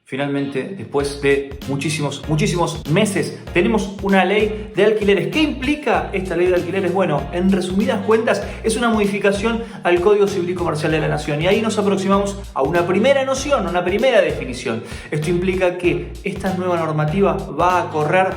Finalmente, después de muchísimos meses, tenemos una ley de alquileres. ¿Qué implica esta ley de alquileres? Bueno, en resumidas cuentas, es una modificación al Código Civil y Comercial de la Nación. Y ahí nos aproximamos a una primera noción, una primera definición. Esto implica que esta nueva normativa va a correr...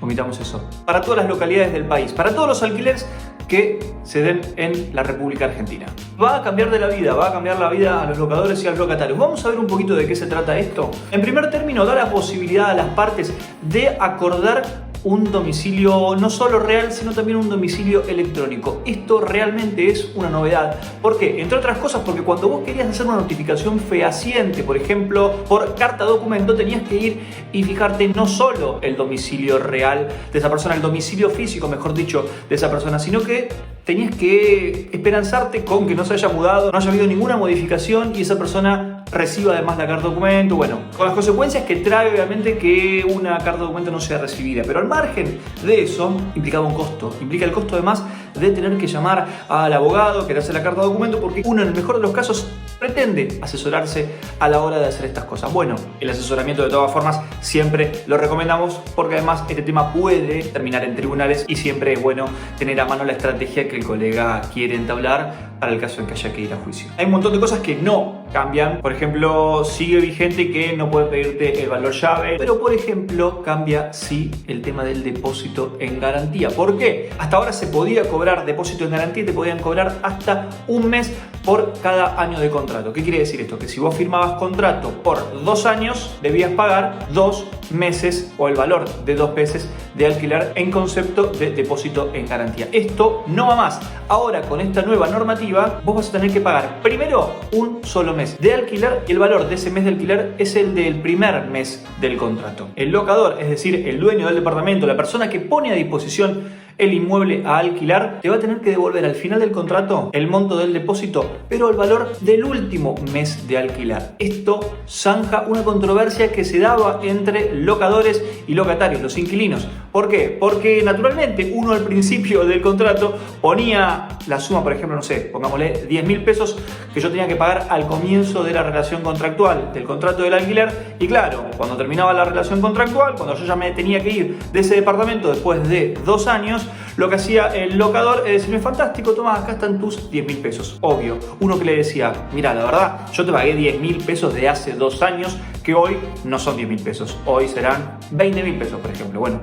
Omitamos eso. Para todas las localidades del país, para todos los alquileres que se den en la República Argentina. Va a cambiar la vida a los locadores y a los locatarios. Vamos a ver un poquito de qué se trata esto. En primer término, da la posibilidad a las partes de acordar un domicilio no solo real, sino también un domicilio electrónico. Esto realmente es una novedad. ¿Por qué? Entre otras cosas, porque cuando vos querías hacer una notificación fehaciente, por ejemplo, por carta documento, tenías que ir y fijarte no solo el domicilio real de esa persona, el domicilio físico, mejor dicho, de esa persona, sino que tenías que esperanzarte con que no se haya mudado, no haya habido ninguna modificación y esa persona reciba además la carta documento, bueno, con las consecuencias que trae obviamente que una carta documento no sea recibida, pero al margen de eso implicaba un costo, implica el costo además de tener que llamar al abogado que le hace la carta documento, porque uno en el mejor de los casos pretende asesorarse a la hora de hacer estas cosas. Bueno, el asesoramiento de todas formas siempre lo recomendamos porque además este tema puede terminar en tribunales y siempre es bueno tener a mano la estrategia que el colega quiere entablar para el caso en que haya que ir a juicio. Hay un montón de cosas que no cambian. Por ejemplo, sigue vigente que no puede pedirte el valor llave, pero por ejemplo cambia sí el tema del depósito en garantía. ¿Por qué? Hasta ahora se podía cobrar depósito en garantía y te podían cobrar hasta un mes por cada año de contrato. ¿Qué quiere decir esto? Que si vos firmabas contrato por 2 años, debías pagar 2 meses o el valor de 2 meses de alquiler en concepto de depósito en garantía. Esto no va más. Ahora, con esta nueva normativa, vos vas a tener que pagar primero un solo mes de alquiler y el valor de ese mes de alquiler es el del primer mes del contrato. El locador, es decir, el dueño del departamento, la persona que pone a disposición el inmueble a alquilar, te va a tener que devolver al final del contrato el monto del depósito, pero el valor del último mes de alquiler. Esto zanja una controversia que se daba entre locadores y locatarios, los inquilinos. ¿Por qué? Porque naturalmente uno al principio del contrato ponía la suma, por ejemplo, no sé, pongámosle 10.000 pesos que yo tenía que pagar al comienzo de la relación contractual, del contrato del alquiler, y claro, cuando terminaba la relación contractual, cuando yo ya me tenía que ir de ese departamento después de 2 años, lo que hacía el locador es decirme, fantástico, toma, acá están tus 10.000 pesos. Obvio, uno que le decía, mira, la verdad, yo te pagué 10.000 pesos de hace 2 años, que hoy no son 10.000 pesos, hoy serán 20.000 pesos, por ejemplo. Bueno,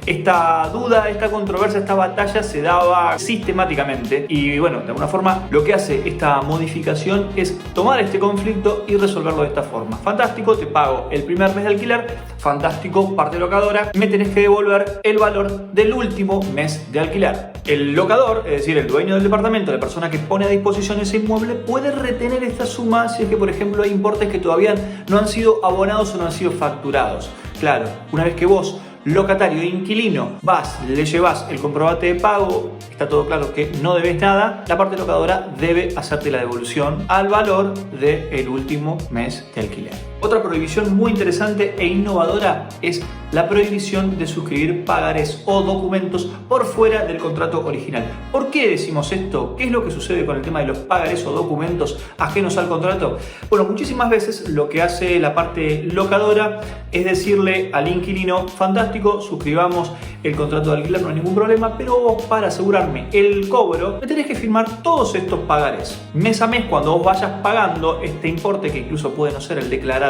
esta duda, esta controversia, esta batalla se daba sistemáticamente y bueno, de alguna forma lo que hace esta modificación es tomar este conflicto y resolverlo de esta forma. Fantástico, te pago el primer mes de alquiler, fantástico, parte locadora, me tenés que devolver el valor del último mes de alquiler. El locador, es decir, el dueño del departamento, la persona que pone a disposición ese inmueble, puede retener esta suma si es que, por ejemplo, hay importes que todavía no han sido abonados o no han sido facturados. Claro, una vez que vos, locatario e inquilino, vas, le llevas el comprobante de pago, está todo claro que no debes nada, la parte locadora debe hacerte la devolución al valor del último mes de alquiler. Otra prohibición muy interesante e innovadora es la prohibición de suscribir pagarés o documentos por fuera del contrato original. ¿Por qué decimos esto? ¿Qué es lo que sucede con el tema de los pagarés o documentos ajenos al contrato? Bueno, muchísimas veces lo que hace la parte locadora es decirle al inquilino, fantástico, suscribamos el contrato de alquiler, no hay ningún problema, pero vos, para asegurarme el cobro, me tenés que firmar todos estos pagarés. Mes a mes, cuando vos vayas pagando este importe, que incluso puede no ser el declarado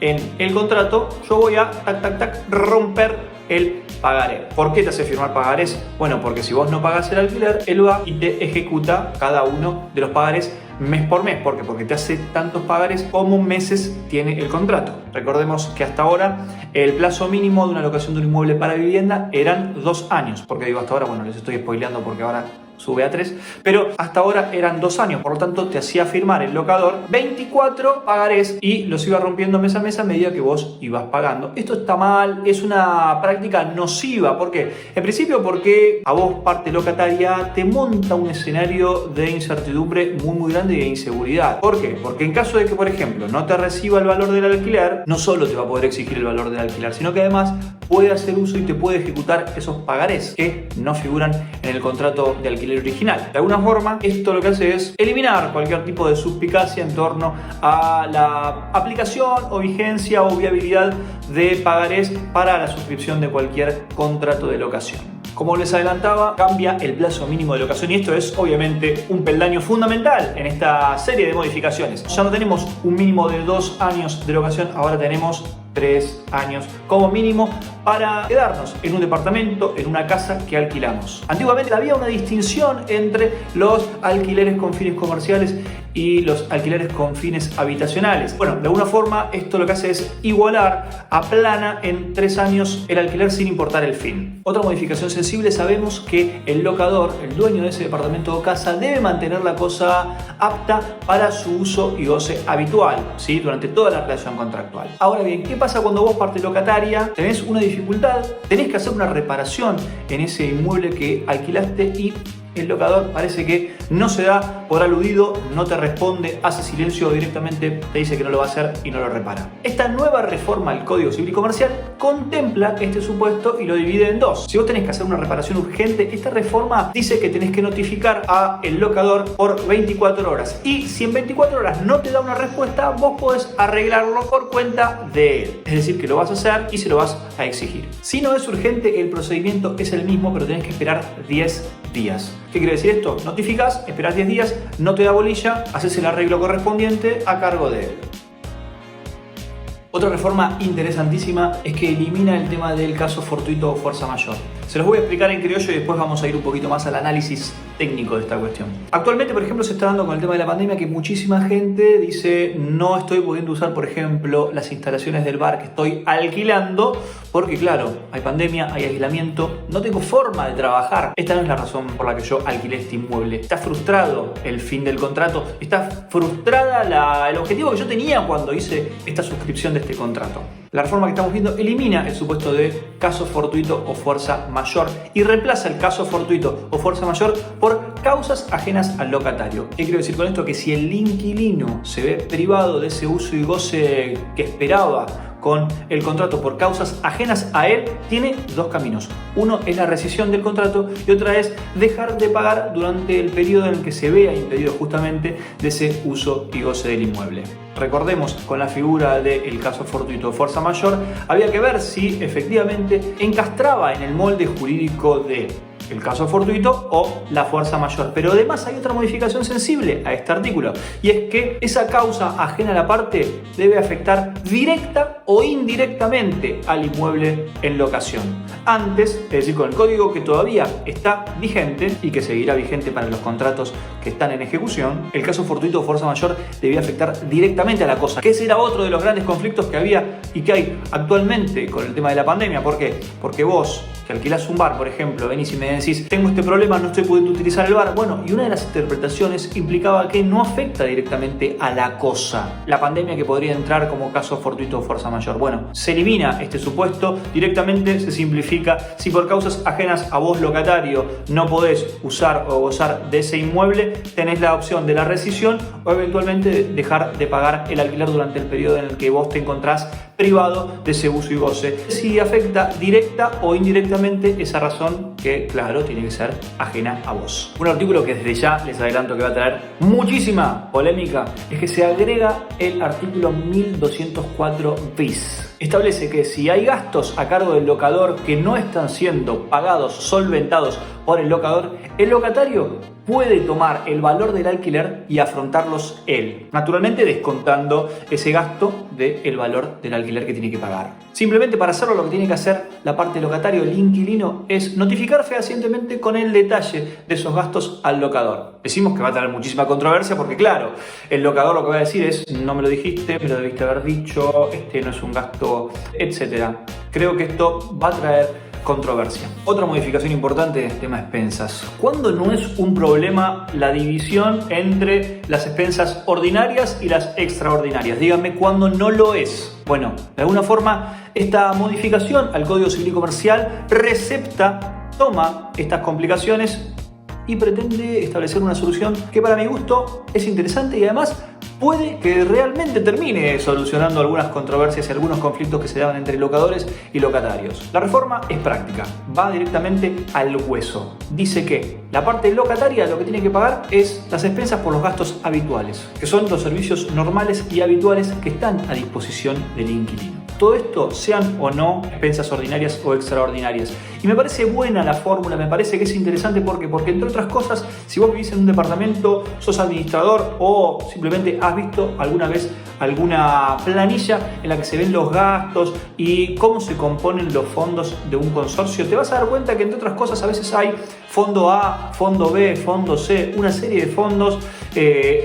en el contrato, yo voy a romper el pagaré. ¿Por qué te hace firmar pagarés? Bueno, porque si vos no pagás el alquiler, él va y te ejecuta cada uno de los pagarés mes por mes. ¿Por qué? Porque te hace tantos pagarés como meses tiene el contrato. Recordemos que hasta ahora el plazo mínimo de una locación de un inmueble para vivienda eran 2 años. ¿Por qué digo hasta ahora? Bueno, les estoy spoileando porque ahora sube a 3, pero hasta ahora eran 2 años, por lo tanto te hacía firmar el locador 24 pagarés y los iba rompiendo mes a mes a medida que vos ibas pagando. Esto está mal, es una práctica nociva. ¿Por qué? En principio porque a vos, parte locataria, te monta un escenario de incertidumbre muy grande y de inseguridad. ¿Por qué? Porque en caso de que, por ejemplo, no te reciba el valor del alquiler, no solo te va a poder exigir el valor del alquiler, sino que además puede hacer uso y te puede ejecutar esos pagarés que no figuran en el contrato de alquiler alquiler original. De alguna forma, esto lo que hace es eliminar cualquier tipo de suspicacia en torno a la aplicación o vigencia o viabilidad de pagarés para la suscripción de cualquier contrato de locación. Como les adelantaba, cambia el plazo mínimo de locación y esto es obviamente un peldaño fundamental en esta serie de modificaciones. Ya no tenemos un mínimo de 2 años de locación, ahora tenemos 3 años como mínimo para quedarnos en un departamento, en una casa que alquilamos. Antiguamente había una distinción entre los alquileres con fines comerciales y los alquileres con fines habitacionales. Bueno, de alguna forma esto lo que hace es igualar, aplana en 3 años el alquiler sin importar el fin. Otra modificación sensible, sabemos que el locador, el dueño de ese departamento o casa, debe mantener la cosa apta para su uso y goce habitual, ¿sí? Durante toda la relación contractual. Ahora bien, ¿qué pasa cuando vos, parte locataria, tenés una dificultad, tenés que hacer una reparación en ese inmueble que alquilaste y el locador parece que no se da por aludido, no te responde, hace silencio o directamente te dice que no lo va a hacer y no lo repara? Esta nueva reforma al Código Civil y Comercial contempla este supuesto y lo divide en dos. Si vos tenés que hacer una reparación urgente, esta reforma dice que tenés que notificar al locador por 24 horas y si en 24 horas no te da una respuesta, vos podés arreglarlo por cuenta de él. Es decir, que lo vas a hacer y se lo vas a exigir. Si no es urgente, el procedimiento es el mismo, pero tenés que esperar 10 días. ¿Qué quiere decir esto? Notificás, esperás 10 días, no te da bolilla, haces el arreglo correspondiente a cargo de él. Otra reforma interesantísima es que elimina el tema del caso fortuito o fuerza mayor. Se los voy a explicar en criollo y después vamos a ir un poquito más al análisis técnico de esta cuestión. Actualmente, por ejemplo, se está dando con el tema de la pandemia que muchísima gente dice no estoy pudiendo usar, por ejemplo, las instalaciones del bar que estoy alquilando porque, claro, hay pandemia, hay aislamiento, no tengo forma de trabajar. Esta no es la razón por la que yo alquilé este inmueble. Está frustrado el fin del contrato, está frustrada el objetivo que yo tenía cuando hice esta suscripción de este contrato. La reforma que estamos viendo elimina el supuesto de caso fortuito o fuerza mayor y reemplaza el caso fortuito o fuerza mayor por causas ajenas al locatario. ¿Qué quiero decir con esto? Que si el inquilino se ve privado de ese uso y goce que esperaba con el contrato por causas ajenas a él, tiene dos caminos. Uno es la rescisión del contrato y otra es dejar de pagar durante el periodo en el que se vea impedido justamente de ese uso y goce del inmueble. Recordemos, con la figura del caso fortuito o fuerza mayor, había que ver si efectivamente encastraba en el molde jurídico de el caso fortuito o la fuerza mayor. Pero además hay otra modificación sensible a este artículo y es que esa causa ajena a la parte debe afectar directa o indirectamente al inmueble en locación. Antes, es decir, con el código que todavía está vigente y que seguirá vigente para los contratos que están en ejecución, el caso fortuito o fuerza mayor debía afectar directamente a la cosa, que ese era otro de los grandes conflictos que había y que hay actualmente con el tema de la pandemia. ¿Por qué? Porque vos, que alquilás un bar, por ejemplo, venís y me decís, tengo este problema, no estoy pudiendo utilizar el bar. Bueno, y una de las interpretaciones implicaba que no afecta directamente a la cosa. La pandemia que podría entrar como caso fortuito o fuerza mayor. Bueno, se elimina este supuesto, directamente se simplifica. Si por causas ajenas a vos, locatario, no podés usar o gozar de ese inmueble, tenés la opción de la rescisión o eventualmente dejar de pagar el alquiler durante el periodo en el que vos te encontrás privado de ese uso y goce. Si afecta directa o indirectamente, esa razón que, claro, tiene que ser ajena a vos. Un artículo que desde ya les adelanto que va a traer muchísima polémica es que se agrega el artículo 1204 bis. Establece que si hay gastos a cargo del locador que no están siendo pagados, solventados por el locatario puede tomar el valor del alquiler y afrontarlos él, naturalmente descontando ese gasto del valor del alquiler que tiene que pagar. Simplemente para hacerlo lo que tiene que hacer la parte locatario, el inquilino, es notificar fehacientemente con el detalle de esos gastos al locador. Decimos que va a tener muchísima controversia porque, claro, el locador lo que va a decir es no me lo dijiste, me lo debiste haber dicho, este no es un gasto, etc. Creo que esto va a traer controversia. Otra modificación importante es el tema de expensas. ¿Cuándo no es un problema la división entre las expensas ordinarias y las extraordinarias? Díganme cuándo no lo es. Bueno, de alguna forma esta modificación al Código Civil y Comercial toma estas complicaciones y pretende establecer una solución que para mi gusto es interesante y además puede que realmente termine solucionando algunas controversias y algunos conflictos que se daban entre locadores y locatarios. La reforma es práctica, va directamente al hueso. Dice que la parte locataria lo que tiene que pagar es las expensas por los gastos habituales, que son los servicios normales y habituales que están a disposición del inquilino. Todo esto sean o no expensas ordinarias o extraordinarias. Y me parece buena la fórmula, me parece que es interesante porque entre otras cosas, si vos vivís en un departamento, sos administrador o simplemente has visto alguna vez alguna planilla en la que se ven los gastos y cómo se componen los fondos de un consorcio, te vas a dar cuenta que entre otras cosas a veces hay fondo A, fondo B, fondo C, una serie de fondos.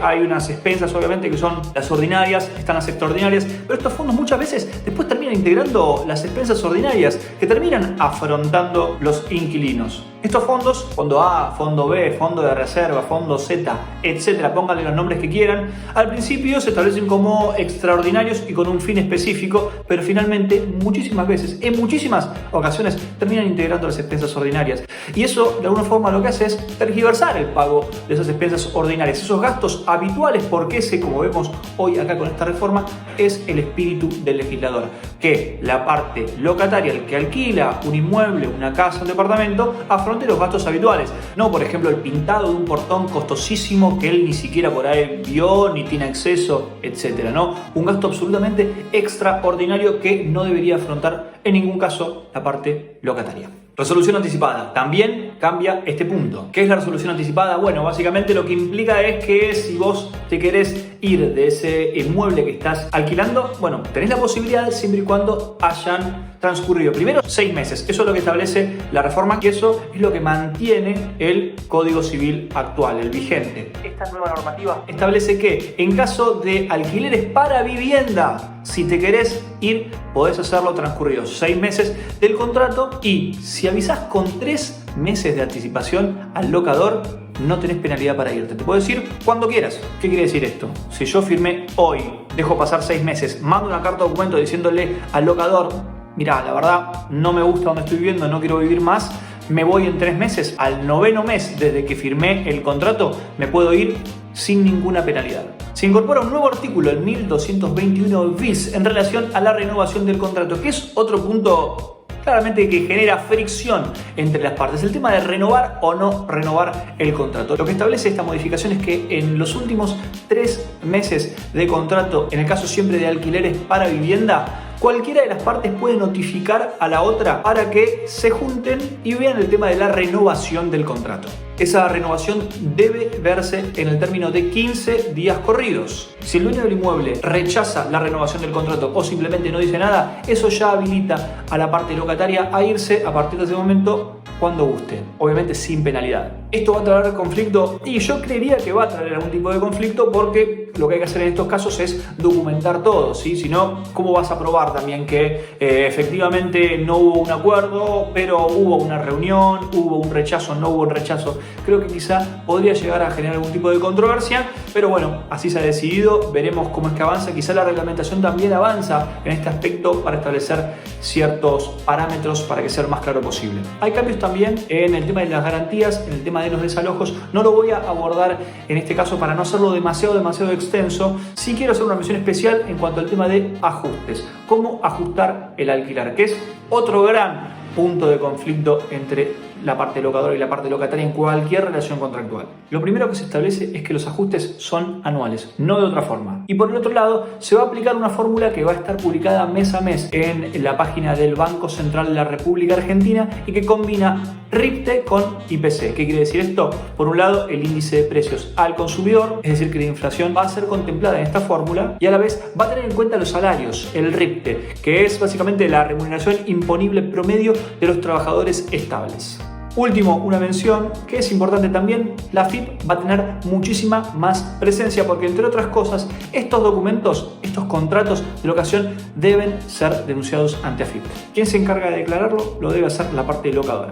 Hay unas expensas obviamente que son las ordinarias, están las extraordinarias, pero estos fondos muchas veces después terminan integrando las expensas ordinarias que terminan afrontando los inquilinos. Estos fondos, fondo A, fondo B, fondo de reserva, fondo Z, etcétera, pónganle los nombres que quieran, al principio se establecen como extraordinarios y con un fin específico, pero finalmente muchísimas veces, en muchísimas ocasiones, terminan integrando las expensas ordinarias. Y eso de alguna forma lo que hace es tergiversar el pago de esas expensas ordinarias, esos gastos habituales, porque ese, como vemos hoy acá con esta reforma, es el espíritu del legislador, que la parte locataria, el que alquila un inmueble, una casa, un departamento, afronte los gastos habituales, no por ejemplo el pintado de un portón costosísimo que él ni siquiera por ahí vio ni tiene acceso, etcétera, ¿no? Un gasto absolutamente extraordinario que no debería afrontar en ningún caso la parte locataria. Resolución anticipada. También cambia este punto. ¿Qué es la resolución anticipada? Bueno, básicamente lo que implica es que si vos te querés ir de ese inmueble que estás alquilando, bueno, tenés la posibilidad siempre y cuando hayan transcurrido primero 6 meses. Eso es lo que establece la reforma y eso es lo que mantiene el Código Civil actual, el vigente. Esta nueva normativa establece que en caso de alquileres para vivienda, si te querés ir, podés hacerlo transcurridos 6 meses del contrato y si avisás con 3 meses de anticipación al locador, no tenés penalidad para irte. Te puedes ir cuando quieras. ¿Qué quiere decir esto? Si yo firmé hoy, dejo pasar 6 meses, mando una carta de documento diciéndole al locador, mirá, la verdad no me gusta donde estoy viviendo, no quiero vivir más, me voy en 3 meses, al 9º mes desde que firmé el contrato, me puedo ir sin ninguna penalidad. Se incorpora un nuevo artículo, el 1221 bis, en relación a la renovación del contrato, que es otro punto claramente que genera fricción entre las partes, el tema de renovar o no renovar el contrato. Lo que establece esta modificación es que en los últimos 3 meses de contrato, en el caso siempre de alquileres para vivienda, cualquiera de las partes puede notificar a la otra para que se junten y vean el tema de la renovación del contrato. Esa renovación debe verse en el término de 15 días corridos. Si el dueño del inmueble rechaza la renovación del contrato o simplemente no dice nada, eso ya habilita a la parte locataria a irse a partir de ese momento cuando guste, obviamente sin penalidad. Esto va a traer conflicto y yo creería que va a traer algún tipo de conflicto porque lo que hay que hacer en estos casos es documentar todo, ¿sí? Si no, ¿cómo vas a probar también que efectivamente no hubo un acuerdo, pero hubo una reunión, hubo un rechazo, no hubo un rechazo? Creo que quizá podría llegar a generar algún tipo de controversia, pero bueno, así se ha decidido, veremos cómo es que avanza. Quizá la reglamentación también avanza en este aspecto para establecer ciertos parámetros para que sea lo más claro posible. Hay cambios también en el tema de las garantías, en el tema de los desalojos. No lo voy a abordar en este caso para no hacerlo demasiado extenso. Sí quiero hacer una mención especial en cuanto al tema de ajustes. Cómo ajustar el alquiler, que es otro gran punto de conflicto entre la parte locadora y la parte locataria en cualquier relación contractual. Lo primero que se establece es que los ajustes son anuales, no de otra forma. Y por el otro lado, se va a aplicar una fórmula que va a estar publicada mes a mes en la página del Banco Central de la República Argentina y que combina RIPTE con IPC. ¿Qué quiere decir esto? Por un lado, el índice de precios al consumidor, es decir, que la inflación va a ser contemplada en esta fórmula y a la vez va a tener en cuenta los salarios, el RIPTE, que es básicamente la remuneración imponible promedio de los trabajadores estables. Último, una mención que es importante también, la AFIP va a tener muchísima más presencia porque entre otras cosas estos documentos, estos contratos de locación deben ser denunciados ante AFIP. ¿Quién se encarga de declararlo? Lo debe hacer la parte locadora.